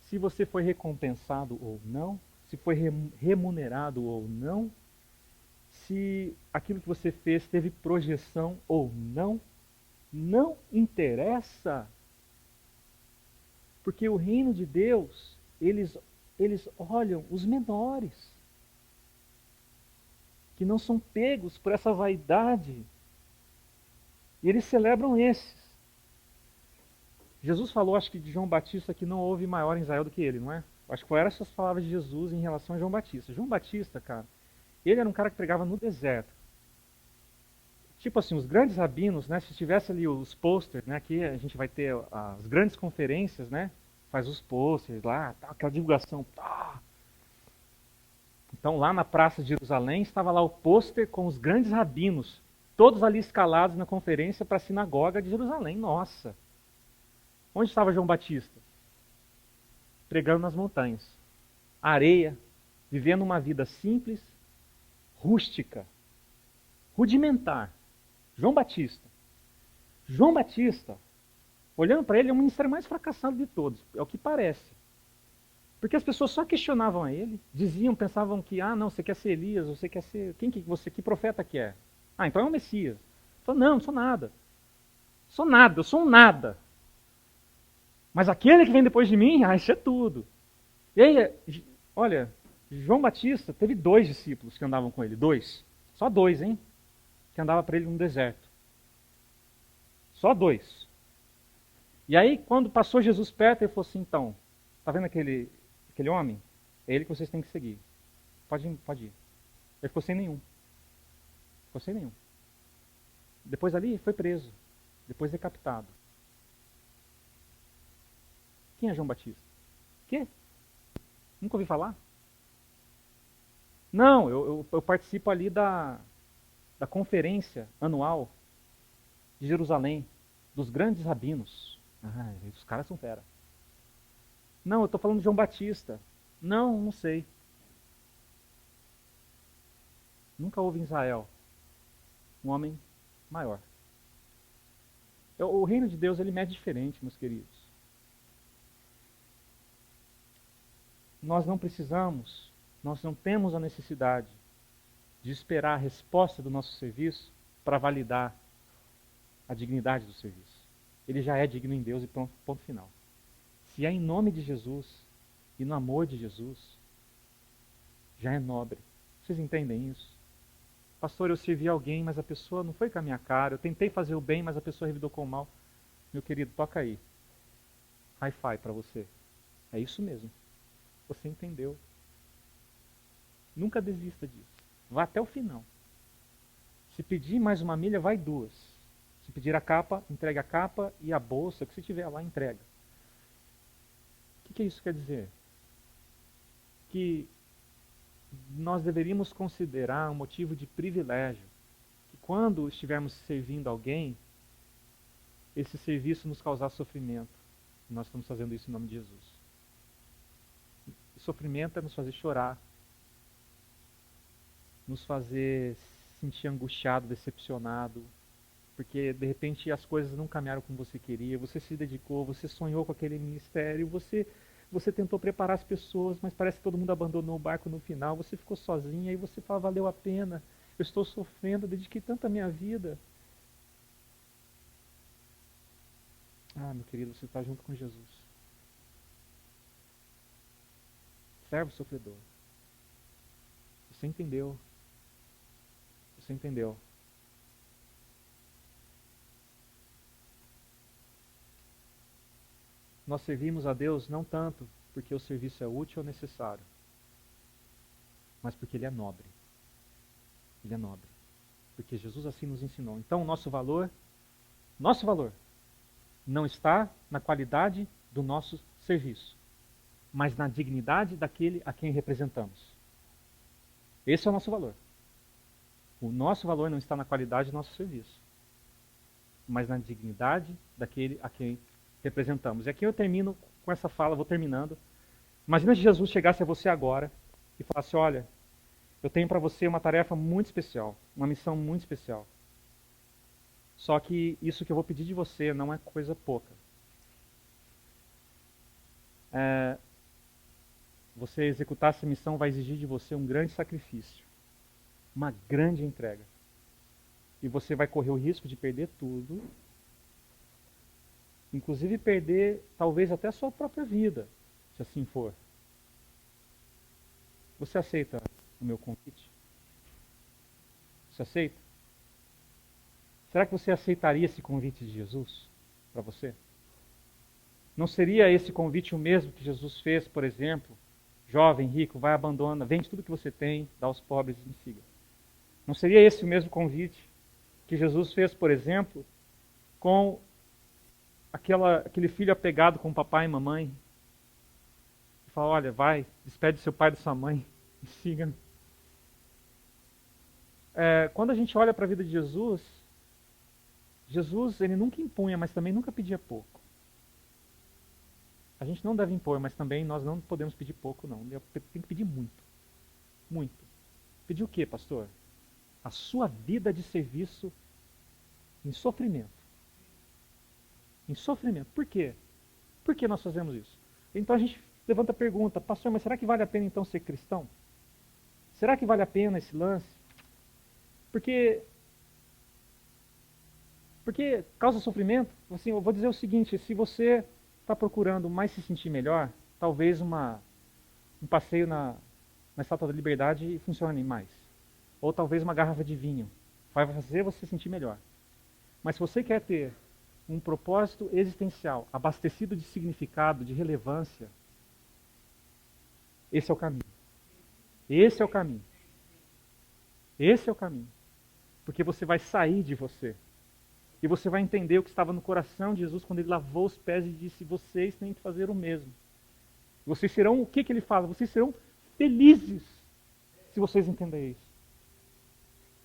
se você foi recompensado ou não, se foi remunerado ou não, se aquilo que você fez teve projeção ou não, não interessa. Porque o reino de Deus, eles olham os menores, que não são pegos por essa vaidade, e eles celebram esses. Jesus falou, acho que de João Batista, que não houve maior em Israel do que ele, não é? Acho que foram essas palavras de Jesus em relação a João Batista. João Batista, cara, ele era um cara que pregava no deserto. Tipo assim, os grandes rabinos, né? Se tivesse ali os posters, né? Aqui a gente vai ter as grandes conferências, né? Faz os posters lá, tá, aquela divulgação. Tá. Então lá na praça de Jerusalém estava lá o pôster com os grandes rabinos, todos ali escalados na conferência para a sinagoga de Jerusalém. Nossa! Onde estava João Batista? Pregando nas montanhas. Areia, vivendo uma vida simples, rústica, rudimentar. João Batista. João Batista, olhando para ele, é o ministério mais fracassado de todos, é o que parece. Porque as pessoas só questionavam a ele, diziam, pensavam que, não, você quer ser Elias, você quer ser... que profeta que é? Ah, então é o Messias. Falou, não sou nada. Sou nada, eu sou um nada. Mas aquele que vem depois de mim, isso é tudo. E aí, olha, João Batista teve 2 discípulos que andavam com ele, 2. Só 2, hein? Que andava para ele no deserto. Só 2. E aí, quando passou Jesus perto, ele falou assim, então, tá vendo aquele homem? É ele que vocês têm que seguir. Pode ir. Ele ficou sem nenhum. Ficou sem nenhum. Depois ali, foi preso. Depois decapitado. Quem é João Batista? Quê? Nunca ouvi falar? Não, eu participo ali da conferência anual de Jerusalém, dos grandes rabinos. Os caras são fera. Não, eu estou falando de João Batista. Não sei. Nunca houve em Israel um homem maior. O reino de Deus, ele mede diferente, meus queridos. Nós não temos a necessidade de esperar a resposta do nosso serviço para validar a dignidade do serviço. Ele já é digno em Deus e ponto final. Se é em nome de Jesus e no amor de Jesus, já é nobre. Vocês entendem isso? Pastor, eu servi alguém, mas a pessoa não foi com a minha cara. Eu tentei fazer o bem, mas a pessoa revidou com o mal. Meu querido, toca aí. Hi-fi para você. É isso mesmo. Você entendeu. Nunca desista disso. Vá até o final. Se pedir mais uma milha, vai 2. Se pedir a capa, entregue a capa e a bolsa, que se tiver lá, entrega. O que isso quer dizer? Que nós deveríamos considerar um motivo de privilégio. Que quando estivermos servindo alguém, esse serviço nos causar sofrimento. Nós estamos fazendo isso em nome de Jesus. E sofrimento é nos fazer chorar, nos fazer sentir angustiado, decepcionado, porque de repente as coisas não caminharam como você queria, você se dedicou, você sonhou com aquele ministério, você tentou preparar as pessoas, mas parece que todo mundo abandonou o barco no final, você ficou sozinha e você fala, valeu a pena, eu estou sofrendo, eu dediquei tanto a minha vida. Meu querido, você está junto com Jesus. Servo sofredor. Você entendeu. Você entendeu. Nós servimos a Deus não tanto porque o serviço é útil ou necessário, mas porque Ele é nobre. Ele é nobre. Porque Jesus assim nos ensinou. Então o nosso valor não está na qualidade do nosso serviço, mas na dignidade daquele a quem representamos. Esse é o nosso valor. O nosso valor não está na qualidade do nosso serviço, mas na dignidade daquele a quem representamos. E aqui eu termino com essa fala, vou terminando. Imagina se Jesus chegasse a você agora e falasse, olha, eu tenho para você uma tarefa muito especial, uma missão muito especial. Só que isso que eu vou pedir de você não é coisa pouca. Você executar essa missão vai exigir de você um grande sacrifício, uma grande entrega. E você vai correr o risco de perder tudo, inclusive perder talvez até a sua própria vida, se assim for. Você aceita o meu convite? Você aceita? Será que você aceitaria esse convite de Jesus para você? Não seria esse convite o mesmo que Jesus fez, por exemplo, jovem, rico, vai, abandona, vende tudo que você tem, dá aos pobres e me siga. Não seria esse o mesmo convite que Jesus fez, por exemplo, com aquele filho apegado com o papai e mamãe? E fala, olha, vai, despede seu pai e da sua mãe e siga-me. Quando a gente olha para a vida de Jesus, ele nunca impunha, mas também nunca pedia pouco. A gente não deve impor, mas também nós não podemos pedir pouco, não. Tem que pedir muito. Muito. Pedir o quê, pastor? A sua vida de serviço em sofrimento. Em sofrimento. Por quê? Por que nós fazemos isso? Então a gente levanta a pergunta, pastor, mas será que vale a pena então ser cristão? Será que vale a pena esse lance? Porque causa sofrimento? Assim, eu vou dizer o seguinte, se você está procurando mais se sentir melhor, talvez um passeio na Estátua da Liberdade funcione mais. Ou talvez uma garrafa de vinho vai fazer você se sentir melhor. Mas se você quer ter um propósito existencial, abastecido de significado, de relevância, esse é o caminho. Esse é o caminho. Esse é o caminho. Porque você vai sair de você. E você vai entender o que estava no coração de Jesus quando ele lavou os pés e disse, vocês têm que fazer o mesmo. Vocês serão, o que ele fala? Vocês serão felizes se vocês entenderem isso.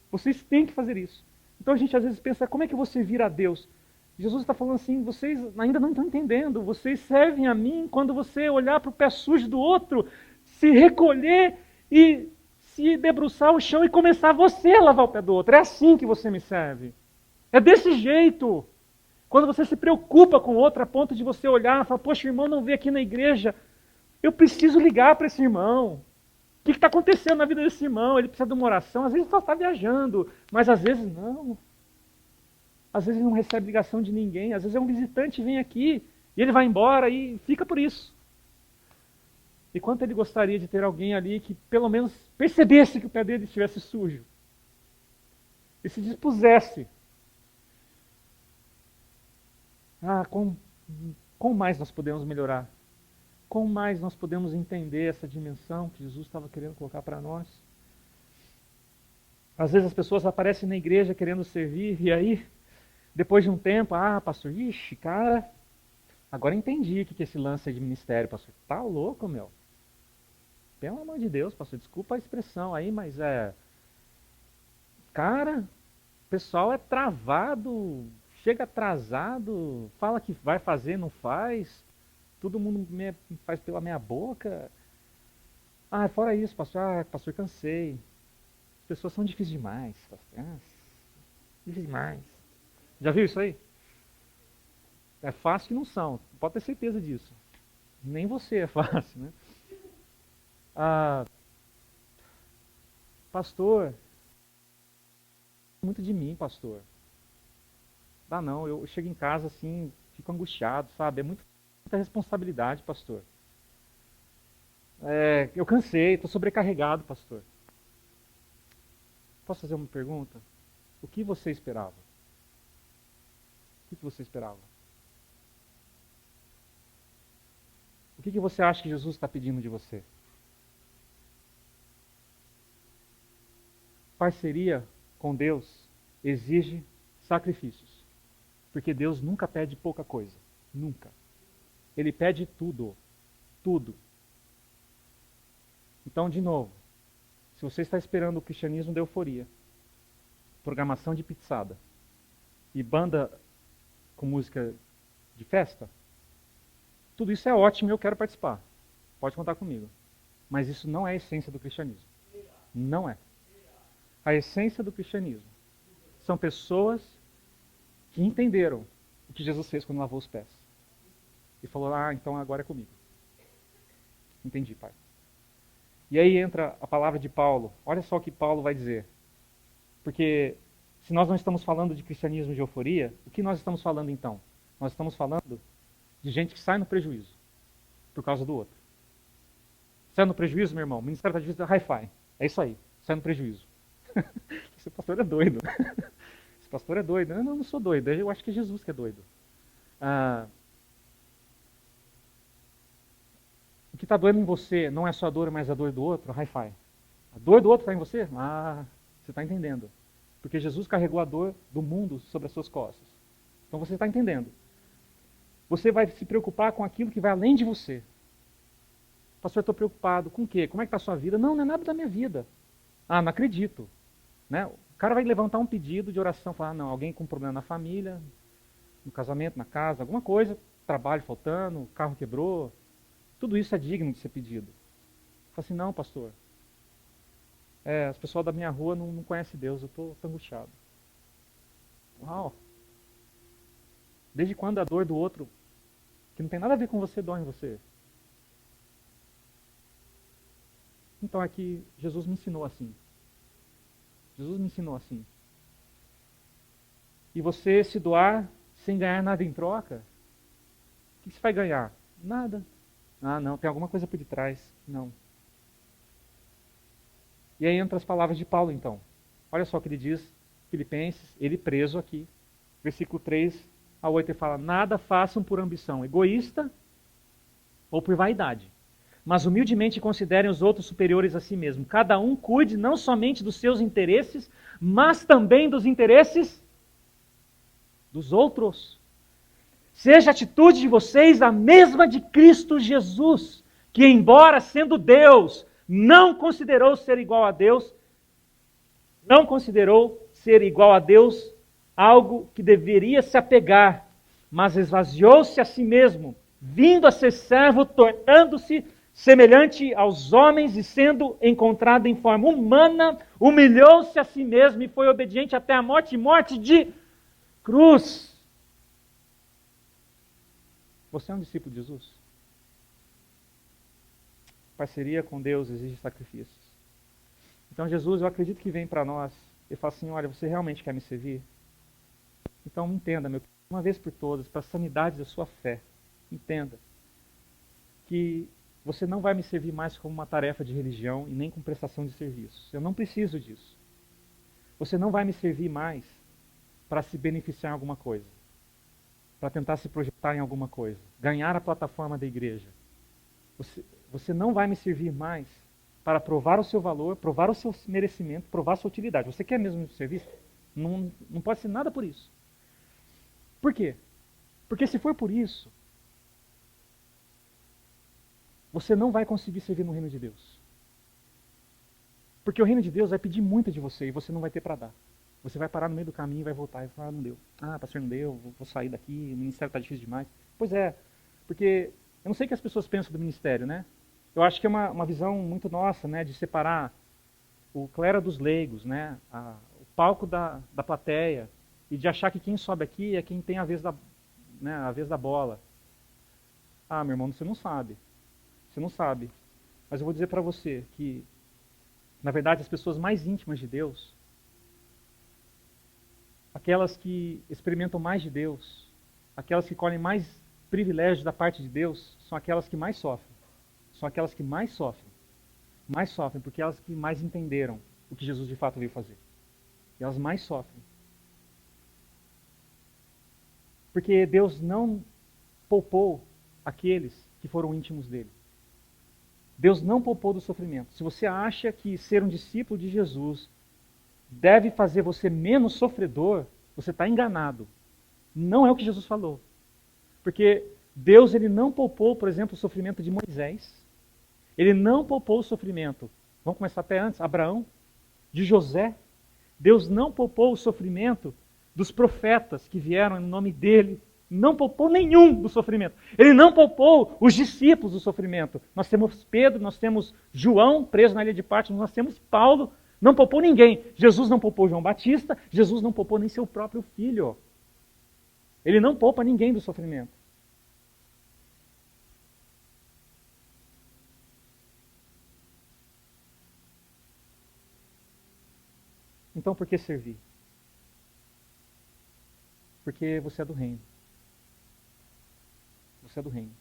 Vocês têm que fazer isso. Então a gente às vezes pensa, como é que você vira a Deus? Jesus está falando assim, vocês ainda não estão entendendo. Vocês servem a mim quando você olhar para o pé sujo do outro, se recolher e se debruçar ao chão e começar você a lavar o pé do outro. É assim que você me serve. É desse jeito. Quando você se preocupa com o outro a ponto de você olhar e falar, poxa, o irmão não veio aqui na igreja. Eu preciso ligar para esse irmão. O que está acontecendo na vida desse irmão? Ele precisa de uma oração. Às vezes ele só está viajando, mas às vezes não. Às vezes ele não recebe ligação de ninguém. Às vezes é um visitante que vem aqui e ele vai embora e fica por isso. E quanto ele gostaria de ter alguém ali que pelo menos percebesse que o pé dele estivesse sujo e se dispusesse. Como mais nós podemos melhorar? Como mais nós podemos entender essa dimensão que Jesus estava querendo colocar para nós? Às vezes as pessoas aparecem na igreja querendo servir, e aí, depois de um tempo, pastor, cara, agora entendi o que é esse lance de ministério, pastor. Tá louco, meu? Pelo amor de Deus, pastor, desculpa a expressão aí, mas cara, o pessoal é travado, chega atrasado, fala que vai fazer, não faz, todo mundo faz pela meia boca. Fora isso, pastor, cansei. As pessoas são difíceis demais, pastor. Difícil demais. Já viu isso aí? É fácil que não são, pode ter certeza disso. Nem você é fácil, né? Pastor, muito de mim, pastor. Não, eu chego em casa assim, fico angustiado, sabe? É muita responsabilidade, pastor. Eu cansei, estou sobrecarregado, pastor. Posso fazer uma pergunta? O que você esperava? O que você esperava? O que você acha que Jesus está pedindo de você? Parceria com Deus exige sacrifícios. Porque Deus nunca pede pouca coisa. Nunca. ele pede tudo. Tudo. Então, de novo, se você está esperando o cristianismo de euforia, programação de pizzada e banda com música de festa, tudo isso é ótimo e eu quero participar. Pode contar comigo. Mas isso não é a essência do cristianismo. Não é. A essência do cristianismo são pessoas que entenderam o que Jesus fez quando lavou os pés. E falou, então agora é comigo. Entendi, Pai. E aí entra a palavra de Paulo. Olha só o que Paulo vai dizer. Porque se nós não estamos falando de cristianismo de euforia, o que nós estamos falando então? Nós estamos falando de gente que sai no prejuízo por causa do outro. Sai no prejuízo, meu irmão? O Ministério da Justiça, hi-fi. É isso aí. Sai no prejuízo. Esse pastor é doido. Esse pastor é doido. Eu não sou doido. Eu acho que é Jesus que é doido. O que está doendo em você não é só a dor, mas a dor do outro? Hi-fi. A dor do outro está em você? Você está entendendo. Porque Jesus carregou a dor do mundo sobre as suas costas. Então você está entendendo. Você vai se preocupar com aquilo que vai além de você. Pastor, eu estou preocupado. Com o quê? Como é que está a sua vida? Não é nada da minha vida. Não acredito. Né? O cara vai levantar um pedido de oração, falar, alguém com problema na família, no casamento, na casa, alguma coisa, trabalho faltando, carro quebrou. Tudo isso é digno de ser pedido. Fala assim, não, pastor. As pessoas da minha rua não conhecem Deus, eu estou angustiado. Uau! Desde quando a dor do outro, que não tem nada a ver com você, dói em você? Então é que Jesus me ensinou assim. Jesus me ensinou assim. E você se doar sem ganhar nada em troca, o que você vai ganhar? Nada. Não, tem alguma coisa por detrás. Não. E aí entra as palavras de Paulo então. Olha só o que ele diz, Filipenses, ele preso aqui. Versículo 3 a 8 ele fala, nada façam por ambição egoísta ou por vaidade, mas humildemente considerem os outros superiores a si mesmo. Cada um cuide não somente dos seus interesses, mas também dos interesses dos outros. Seja a atitude de vocês a mesma de Cristo Jesus, que embora sendo Deus, não considerou ser igual a Deus algo que deveria se apegar, mas esvaziou-se a si mesmo, vindo a ser servo, tornando-se semelhante aos homens e sendo encontrado em forma humana, humilhou-se a si mesmo e foi obediente até a morte e morte de cruz. Você é um discípulo de Jesus? Parceria com Deus exige sacrifícios. Então Jesus, eu acredito que vem para nós e fala assim, olha, você realmente quer me servir? Então entenda, meu, uma vez por todas, para a sanidade da sua fé, entenda que você não vai me servir mais como uma tarefa de religião e nem com prestação de serviços. Eu não preciso disso. Você não vai me servir mais para se beneficiar em alguma coisa, para tentar se projetar em alguma coisa, ganhar a plataforma da igreja. Você não vai me servir mais para provar o seu valor, provar o seu merecimento, provar a sua utilidade. Você quer mesmo me servir? Não pode ser nada por isso. Por quê? Porque se for por isso, você não vai conseguir servir no reino de Deus. Porque o reino de Deus vai pedir muito de você e você não vai ter para dar. Você vai parar no meio do caminho e vai voltar e falar, não deu. Pastor, não deu, vou sair daqui, o ministério está difícil demais. Pois é, porque eu não sei o que as pessoas pensam do ministério, né? Eu acho que é uma visão muito nossa, né, de separar o clero dos leigos, né, o palco da plateia, e de achar que quem sobe aqui é quem tem a vez da bola. Meu irmão, você não sabe. Você não sabe. Mas eu vou dizer para você que, na verdade, as pessoas mais íntimas de Deus, aquelas que experimentam mais de Deus, aquelas que colhem mais privilégios da parte de Deus, são aquelas que mais sofrem. São aquelas que mais sofrem. Mais sofrem, porque elas que mais entenderam o que Jesus de fato veio fazer. E elas mais sofrem. Porque Deus não poupou aqueles que foram íntimos dele. Deus não poupou do sofrimento. Se você acha que ser um discípulo de Jesus deve fazer você menos sofredor, você está enganado. Não é o que Jesus falou. Porque Deus ele não poupou, por exemplo, o sofrimento de Moisés. Ele não poupou o sofrimento. Vamos começar até antes. Abraão, de José. Deus não poupou o sofrimento dos profetas que vieram em nome dele. Não poupou nenhum do sofrimento. Ele não poupou os discípulos do sofrimento. Nós temos Pedro, nós temos João preso na ilha de Patmos, nós temos Paulo. Não poupou ninguém. Jesus não poupou João Batista, Jesus não poupou nem seu próprio filho. Ele não poupa ninguém do sofrimento. Então por que servir? Porque você é do reino. Você é do reino.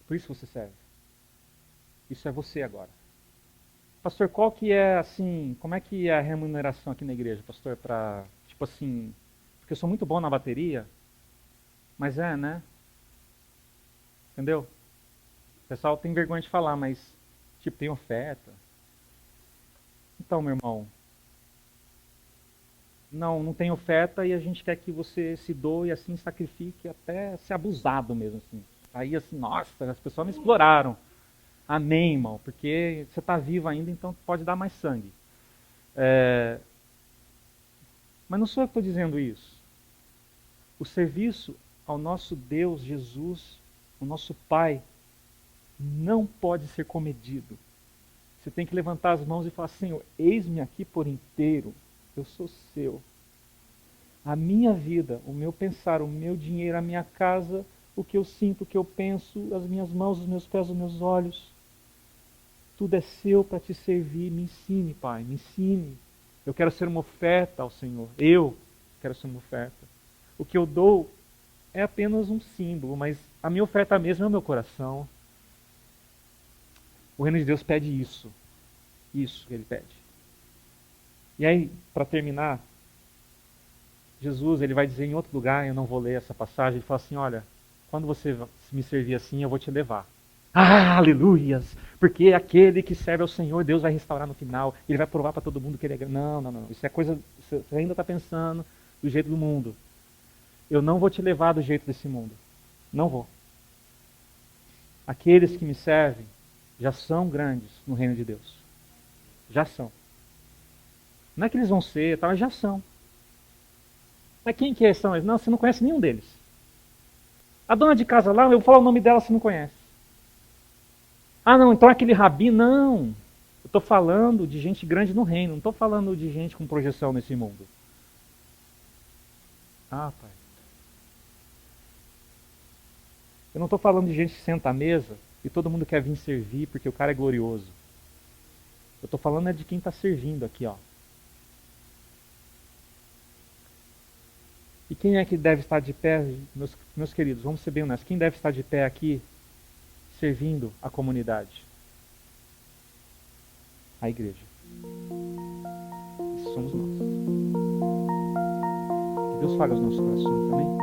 Por isso você serve. Isso é você agora. Pastor, qual que é, assim, como é que é a remuneração aqui na igreja, pastor, para, tipo assim, porque eu sou muito bom na bateria, mas né? Entendeu? O pessoal tem vergonha de falar, mas, tipo, tem oferta. Então, meu irmão, não tem oferta e a gente quer que você se doe, assim, sacrifique até ser abusado mesmo, assim. Aí, assim, nossa, as pessoas me exploraram. Amém, irmão, porque você está vivo ainda, então pode dar mais sangue. Mas não sou eu que estou dizendo isso. O serviço ao nosso Deus, Jesus, o nosso Pai, não pode ser comedido. Você tem que levantar as mãos e falar, Senhor, eis-me aqui por inteiro, eu sou seu. A minha vida, o meu pensar, o meu dinheiro, a minha casa, o que eu sinto, o que eu penso, as minhas mãos, os meus pés, os meus olhos, tudo é seu para te servir. Me ensine, Pai, me ensine. Eu quero ser uma oferta ao Senhor. Eu quero ser uma oferta. O que eu dou é apenas um símbolo, mas a minha oferta mesmo é o meu coração. O reino de Deus pede isso. Isso que ele pede. E aí, para terminar, Jesus ele vai dizer em outro lugar, eu não vou ler essa passagem, ele fala assim, olha, quando você me servir assim, eu vou te levar. Ah, aleluias! Porque aquele que serve ao Senhor, Deus vai restaurar no final. Ele vai provar para todo mundo que ele é... Não. Isso é coisa... Você ainda está pensando do jeito do mundo. Eu não vou te levar do jeito desse mundo. Não vou. Aqueles que me servem já são grandes no reino de Deus. Já são. Não é que eles vão ser, tal, já são. Mas quem que são eles? Não, você não conhece nenhum deles. A dona de casa lá, eu vou falar o nome dela, você não conhece. Ah, não, então aquele rabi, não. Eu estou falando de gente grande no reino, não estou falando de gente com projeção nesse mundo. Ah, pai. Eu não estou falando de gente que senta à mesa e todo mundo quer vir servir porque o cara é glorioso. Eu estou falando de quem está servindo aqui, ó. E quem é que deve estar de pé, meus queridos? Vamos ser bem honestos. Quem deve estar de pé aqui servindo a comunidade? A igreja. Isso somos nós. Que Deus fale aos nossos corações, amém?